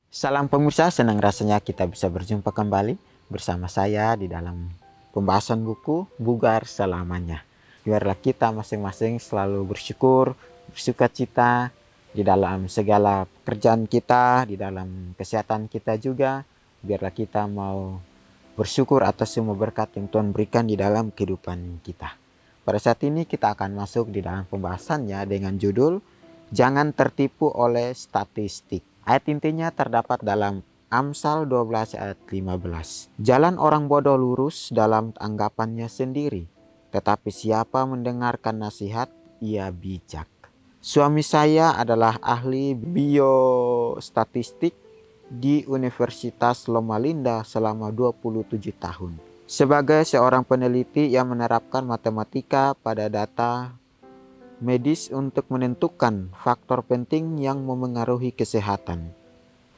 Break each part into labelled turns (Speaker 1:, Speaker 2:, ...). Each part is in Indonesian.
Speaker 1: Salam pemirsa, senang rasanya kita bisa berjumpa kembali bersama saya di dalam pembahasan buku Bugar Selamanya. Biarlah kita masing-masing selalu bersyukur, bersukacita di dalam segala pekerjaan kita, di dalam kesehatan kita juga. Biarlah kita mau bersyukur atas semua berkat yang Tuhan berikan di dalam kehidupan kita. Pada saat ini kita akan masuk di dalam pembahasannya dengan judul Jangan tertipu oleh statistik. Ayat intinya terdapat dalam Amsal 12 ayat 15. Jalan orang bodoh lurus dalam anggapannya sendiri, tetapi siapa mendengarkan nasihat, ia bijak. Suami saya adalah ahli biostatistik di Universitas Loma Linda selama 27 tahun. Sebagai seorang peneliti yang menerapkan matematika pada data medis untuk menentukan faktor penting yang memengaruhi kesehatan.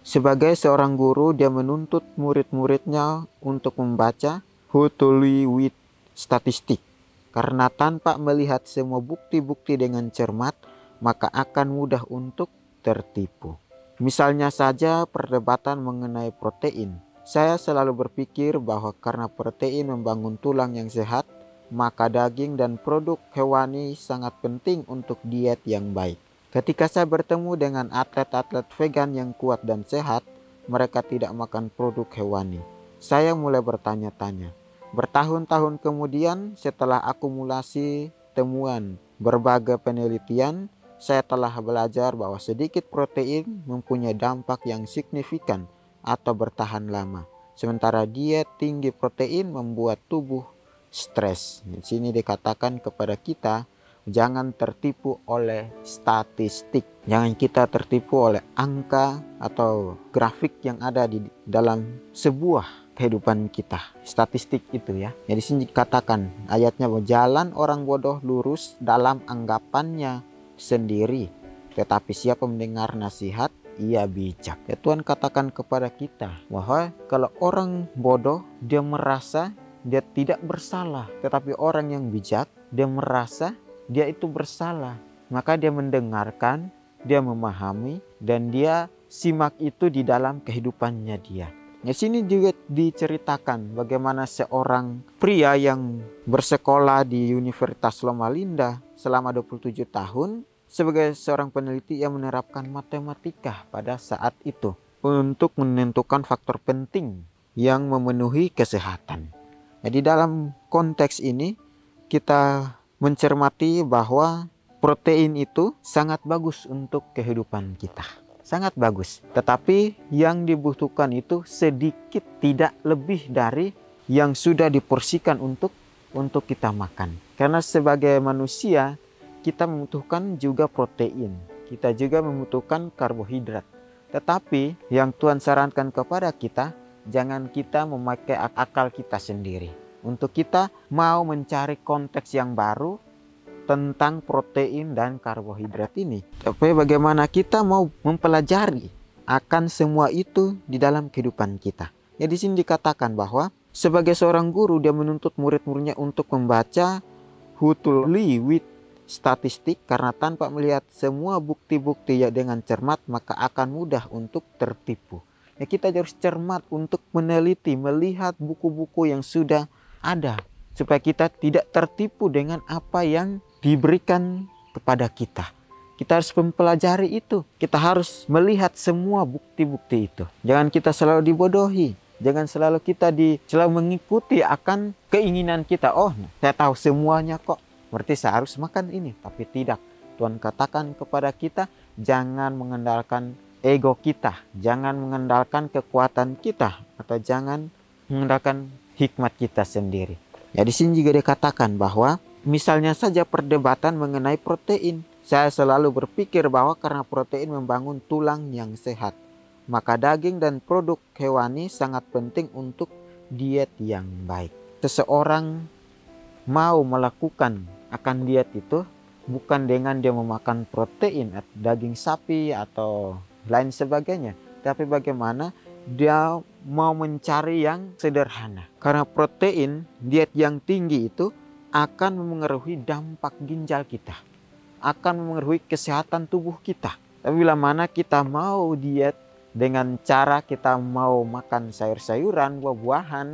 Speaker 1: Sebagai seorang guru, dia menuntut murid-muridnya untuk membaca How to Live with Statistic. Karena tanpa melihat semua bukti-bukti dengan cermat, maka akan mudah untuk tertipu. Misalnya saja perdebatan mengenai protein. Saya selalu berpikir bahwa karena protein membangun tulang yang sehat, maka daging dan produk hewani sangat penting untuk diet yang baik. Ketika saya bertemu dengan atlet-atlet vegan yang kuat dan sehat, mereka tidak makan produk hewani. Saya mulai bertanya-tanya. Bertahun-tahun kemudian, setelah akumulasi temuan berbagai penelitian, saya telah belajar bahwa sedikit protein mempunyai dampak yang signifikan atau bertahan lama. Sementara diet tinggi protein membuat tubuh stres. Di sini dikatakan kepada kita, jangan tertipu oleh statistik. Jangan kita tertipu oleh angka atau grafik yang ada di dalam sebuah kehidupan kita. Statistik itu ya. Jadi sini dikatakan ayatnya bahwa jalan orang bodoh lurus dalam anggapannya sendiri, tetapi siapa mendengar nasihat, ia bijak. Ya, Tuhan katakan kepada kita bahwa kalau orang bodoh dia merasa dia tidak bersalah, tetapi orang yang bijak dia merasa dia itu bersalah, maka dia mendengarkan, dia memahami, dan dia simak itu di dalam kehidupannya dia. Di sini juga diceritakan bagaimana seorang pria yang bersekolah di Universitas Loma Linda selama 27 tahun sebagai seorang peneliti yang menerapkan matematika pada saat itu untuk menentukan faktor penting yang memenuhi kesehatan. Jadi dalam konteks ini kita mencermati bahwa protein itu sangat bagus untuk kehidupan kita. Sangat bagus. Tetapi yang dibutuhkan itu sedikit, tidak lebih dari yang sudah diporsikan untuk kita makan. Karena sebagai manusia kita membutuhkan juga protein. Kita juga membutuhkan karbohidrat. Tetapi yang Tuhan sarankan kepada kita, jangan kita memakai akal kita sendiri. Untuk kita mau mencari konteks yang baru tentang protein dan karbohidrat ini. Tapi bagaimana kita mau mempelajari akan semua itu di dalam kehidupan kita. Ya, di sini dikatakan bahwa sebagai seorang guru dia menuntut murid-muridnya untuk membaca How to Live with Statistic karena tanpa melihat semua bukti-bukti ya dengan cermat maka akan mudah untuk tertipu. Ya, kita harus cermat untuk meneliti, melihat buku-buku yang sudah ada supaya kita tidak tertipu dengan apa yang diberikan kepada kita. Kita harus mempelajari itu. Kita harus melihat semua bukti-bukti itu. Jangan kita selalu dibodohi. Jangan selalu kita selalu mengikuti akan keinginan kita. Oh, saya tahu semuanya kok. Berarti saya harus makan ini. Tapi tidak. Tuhan katakan kepada kita, jangan mengandalkan ego kita. Jangan mengandalkan kekuatan kita. Atau jangan mengandalkan hikmat kita sendiri. Ya, di sini juga dikatakan bahwa misalnya saja perdebatan mengenai protein. Saya selalu berpikir bahwa karena protein membangun tulang yang sehat, maka daging dan produk hewani sangat penting untuk diet yang baik. Seseorang mau melakukan akan diet itu bukan dengan dia memakan protein, daging sapi atau lain sebagainya, tapi bagaimana dia mau mencari yang sederhana. Karena protein, diet yang tinggi itu akan memengaruhi dampak ginjal kita, akan memengaruhi kesehatan tubuh kita. Tapi bila mana kita mau diet dengan cara kita mau makan sayur-sayuran, buah-buahan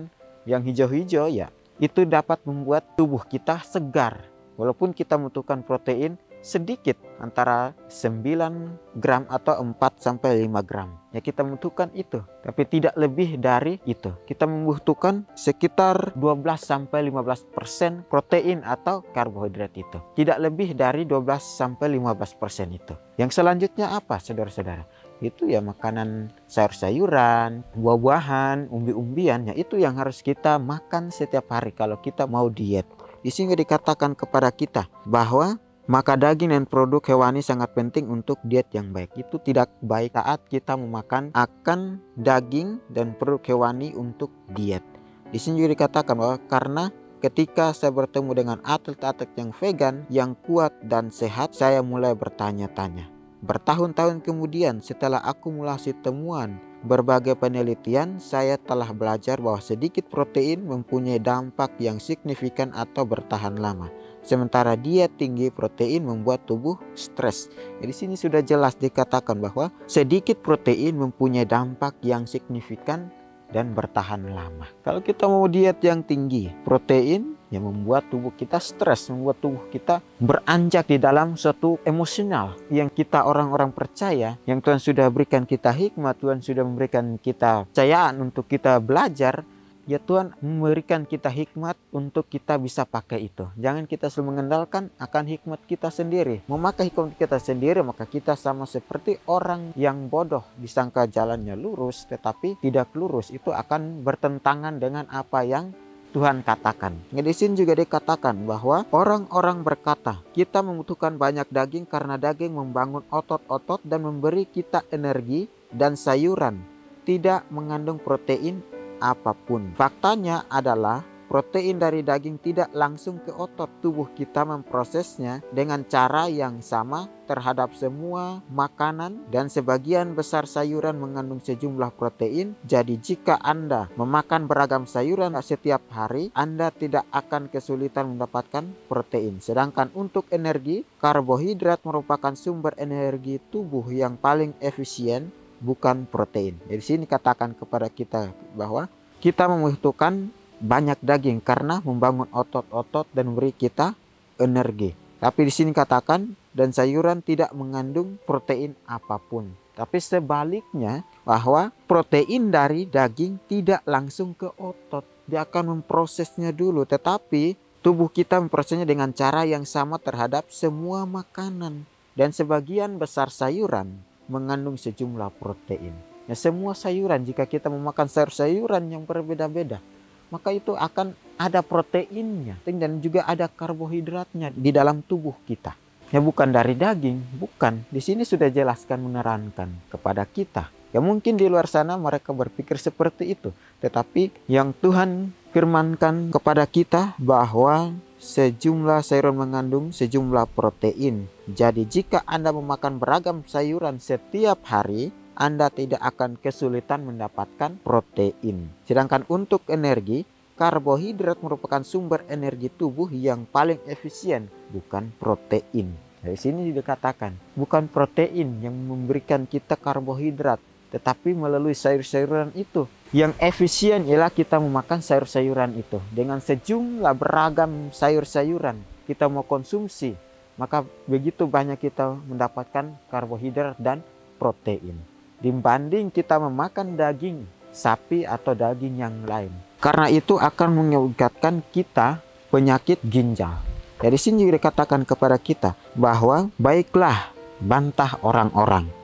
Speaker 1: yang hijau-hijau, ya itu dapat membuat tubuh kita segar. Walaupun kita membutuhkan protein sedikit, antara 9 gram atau 4 sampai 5 gram. Ya kita membutuhkan itu, tapi tidak lebih dari itu. Kita membutuhkan sekitar 12 sampai 15% protein atau karbohidrat itu. Tidak lebih dari 12 sampai 15% itu. Yang selanjutnya apa, saudara-saudara? Itu ya makanan sayur-sayuran, buah-buahan, umbi-umbian, ya itu yang harus kita makan setiap hari kalau kita mau diet. Di sini dikatakan kepada kita bahwa maka daging dan produk hewani sangat penting untuk diet yang baik. Itu tidak baik saat kita memakan akan daging dan produk hewani untuk diet. Di sini juga dikatakan bahwa karena ketika saya bertemu dengan atlet-atlet yang vegan, yang kuat dan sehat, saya mulai bertanya-tanya. Bertahun-tahun kemudian setelah akumulasi temuan berbagai penelitian, saya telah belajar bahwa sedikit protein mempunyai dampak yang signifikan atau bertahan lama. Sementara diet tinggi protein membuat tubuh stres. Di sini sudah jelas dikatakan bahwa sedikit protein mempunyai dampak yang signifikan dan bertahan lama. Kalau kita mau diet yang tinggi protein, yang membuat tubuh kita stres, membuat tubuh kita beranjak di dalam suatu emosional yang kita orang-orang percaya, yang Tuhan sudah berikan kita hikmat, Tuhan sudah memberikan kita kepercayaan untuk kita belajar. Ya Tuhan memberikan kita hikmat untuk kita bisa pakai itu. Jangan kita selalu mengandalkan akan hikmat kita sendiri. Memakai hikmat kita sendiri, maka kita sama seperti orang yang bodoh. Disangka jalannya lurus tetapi tidak lurus. Itu akan bertentangan dengan apa yang Tuhan katakan. Di sini juga dikatakan bahwa orang-orang berkata, kita membutuhkan banyak daging karena daging membangun otot-otot dan memberi kita energi, dan sayuran tidak mengandung protein apapun. Faktanya adalah protein dari daging tidak langsung ke otot. Tubuh kita memprosesnya dengan cara yang sama terhadap semua makanan, dan sebagian besar sayuran mengandung sejumlah protein. Jadi jika Anda memakan beragam sayuran setiap hari, Anda tidak akan kesulitan mendapatkan protein. Sedangkan untuk energi, karbohidrat merupakan sumber energi tubuh yang paling efisien, bukan protein. Jadi sini katakan kepada kita bahwa kita membutuhkan banyak daging karena membangun otot-otot dan memberi kita energi. Tapi di sini katakan dan sayuran tidak mengandung protein apapun. Tapi sebaliknya bahwa protein dari daging tidak langsung ke otot. Dia akan memprosesnya dulu, tetapi tubuh kita memprosesnya dengan cara yang sama terhadap semua makanan. Dan sebagian besar sayuran mengandung sejumlah protein. Ya, semua sayuran, jika kita memakan sayur-sayuran yang berbeda-beda, maka itu akan ada proteinnya dan juga ada karbohidratnya di dalam tubuh kita. Ya bukan dari daging, bukan. Di sini sudah jelaskan menerangkan kepada kita. Ya mungkin di luar sana mereka berpikir seperti itu, tetapi yang Tuhan firmankan kepada kita bahwa sejumlah sayuran mengandung sejumlah protein. Jadi jika Anda memakan beragam sayuran setiap hari, Anda tidak akan kesulitan mendapatkan protein. Sedangkan untuk energi, karbohidrat merupakan sumber energi tubuh yang paling efisien, bukan protein. Dari sini dikatakan, bukan protein yang memberikan kita karbohidrat, tetapi melalui sayur-sayuran itu. Yang efisien ialah kita memakan sayur-sayuran itu. Dengan sejumlah beragam sayur-sayuran kita mau konsumsi, maka begitu banyak kita mendapatkan karbohidrat dan protein, dibanding kita memakan daging sapi atau daging yang lain. Karena itu akan mengakibatkan kita penyakit ginjal. Dari sini juga dikatakan kepada kita bahwa baiklah bantah orang-orang.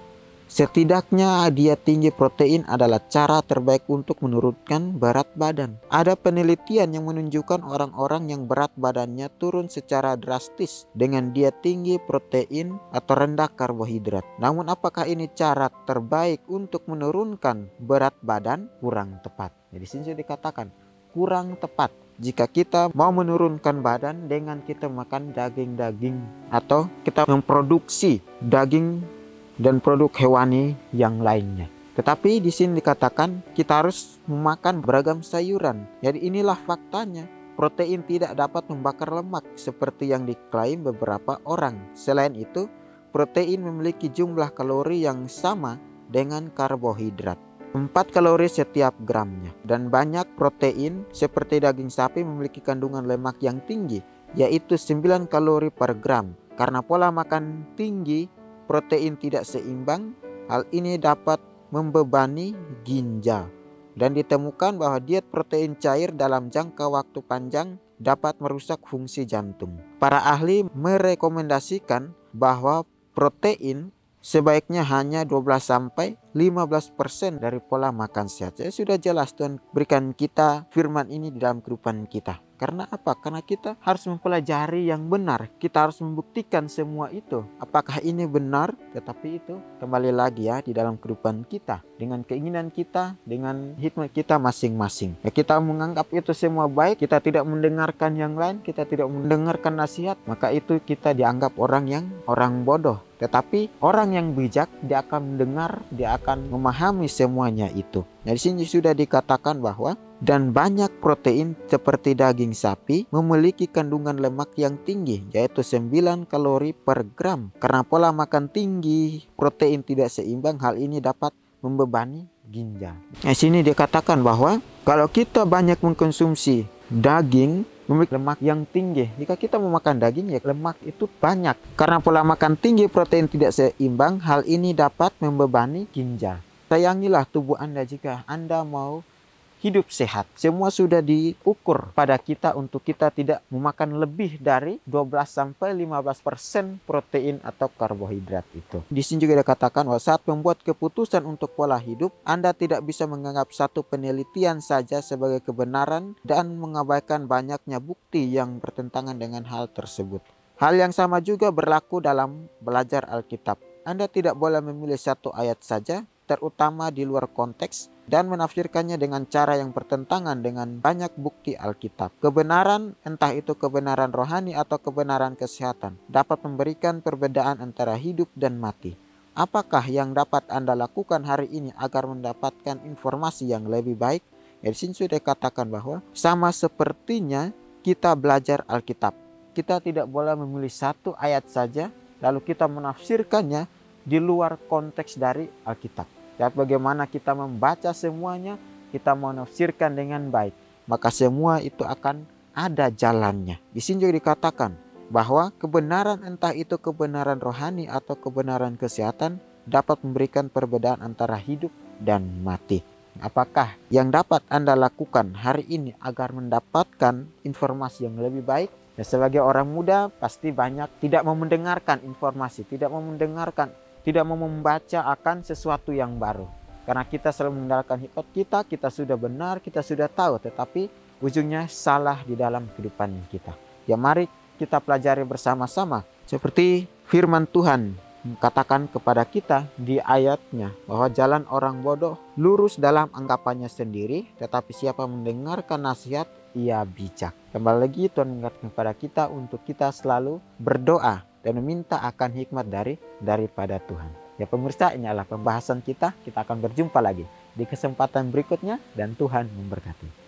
Speaker 1: Setidaknya diet tinggi protein adalah cara terbaik untuk menurunkan berat badan. Ada penelitian yang menunjukkan orang-orang yang berat badannya turun secara drastis dengan diet tinggi protein atau rendah karbohidrat. Namun apakah ini cara terbaik untuk menurunkan berat badan? Kurang tepat. Jadi sini dikatakan kurang tepat jika kita mau menurunkan badan dengan kita makan daging-daging atau kita memproduksi daging dan produk hewani yang lainnya. Tetapi di sini dikatakan kita harus memakan beragam sayuran. Jadi inilah faktanya. Protein tidak dapat membakar lemak seperti yang diklaim beberapa orang. Selain itu, protein memiliki jumlah kalori yang sama dengan karbohidrat. 4 kalori setiap gramnya. Dan banyak protein seperti daging sapi memiliki kandungan lemak yang tinggi, yaitu 9 kalori per gram. Karena pola makan tinggi, protein tidak seimbang, hal ini dapat membebani ginjal. Dan ditemukan bahwa diet protein cair dalam jangka waktu panjang dapat merusak fungsi jantung. Para ahli merekomendasikan bahwa protein sebaiknya hanya 12-15% dari pola makan sehat. Saya sudah jelas Tuhan berikan kita firman ini di dalam kehidupan kita. Karena apa? Karena kita harus mempelajari yang benar. Kita harus membuktikan semua itu. Apakah ini benar? Tetapi itu kembali lagi ya di dalam kehidupan kita. Dengan keinginan kita, dengan hikmat kita masing-masing. Ya, kita menganggap itu semua baik. Kita tidak mendengarkan yang lain. Kita tidak mendengarkan nasihat. Maka itu kita dianggap orang bodoh. Tetapi orang yang bijak, dia akan mendengar, dia akan memahami semuanya itu. Nah, di sini sudah dikatakan bahwa dan banyak protein seperti daging sapi memiliki kandungan lemak yang tinggi, yaitu 9 kalori per gram. Karena pola makan tinggi, protein tidak seimbang, hal ini dapat membebani ginjal. Nah, di sini dikatakan bahwa kalau kita banyak mengkonsumsi daging memiliki lemak yang tinggi. Jika kita memakan daging, ya lemak itu banyak. Karena pola makan tinggi, protein tidak seimbang, hal ini dapat membebani ginjal. Sayangilah tubuh Anda jika Anda mau hidup sehat. Semua sudah diukur pada kita untuk kita tidak memakan lebih dari 12-15% protein atau karbohidrat itu. Di sini juga dikatakan bahwa saat membuat keputusan untuk pola hidup, Anda tidak bisa menganggap satu penelitian saja sebagai kebenaran dan mengabaikan banyaknya bukti yang bertentangan dengan hal tersebut. Hal yang sama juga berlaku dalam belajar Alkitab. Anda tidak boleh memilih satu ayat saja, terutama di luar konteks, dan menafsirkannya dengan cara yang bertentangan dengan banyak bukti Alkitab. Kebenaran, entah itu kebenaran rohani atau kebenaran kesehatan, dapat memberikan perbedaan antara hidup dan mati. Apakah yang dapat Anda lakukan hari ini agar mendapatkan informasi yang lebih baik? Di sini sudah dikatakan bahwa sama sepertinya kita belajar Alkitab. Kita tidak boleh memilih satu ayat saja, lalu kita menafsirkannya di luar konteks dari Alkitab. Dan bagaimana kita membaca semuanya, kita menafsirkan dengan baik, maka semua itu akan ada jalannya. Di sini juga dikatakan bahwa kebenaran, entah itu kebenaran rohani atau kebenaran kesehatan, dapat memberikan perbedaan antara hidup dan mati. Apakah yang dapat Anda lakukan hari ini agar mendapatkan informasi yang lebih baik? Ya, sebagai orang muda pasti banyak tidak mau mendengarkan informasi, tidak mau membaca akan sesuatu yang baru. Karena kita selalu mengandalkan hikmat kita sudah benar, kita sudah tahu, tetapi ujungnya salah di dalam kehidupan kita. Ya, mari kita pelajari bersama-sama. Seperti firman Tuhan katakan kepada kita di ayatnya, bahwa jalan orang bodoh lurus dalam anggapannya sendiri, tetapi siapa mendengarkan nasihat, ia bijak. Kembali lagi Tuhan mengingatkan kepada kita untuk kita selalu berdoa dan meminta akan hikmat daripada Tuhan. Ya pemirsa, ini adalah pembahasan kita. Kita akan berjumpa lagi di kesempatan berikutnya dan Tuhan memberkati.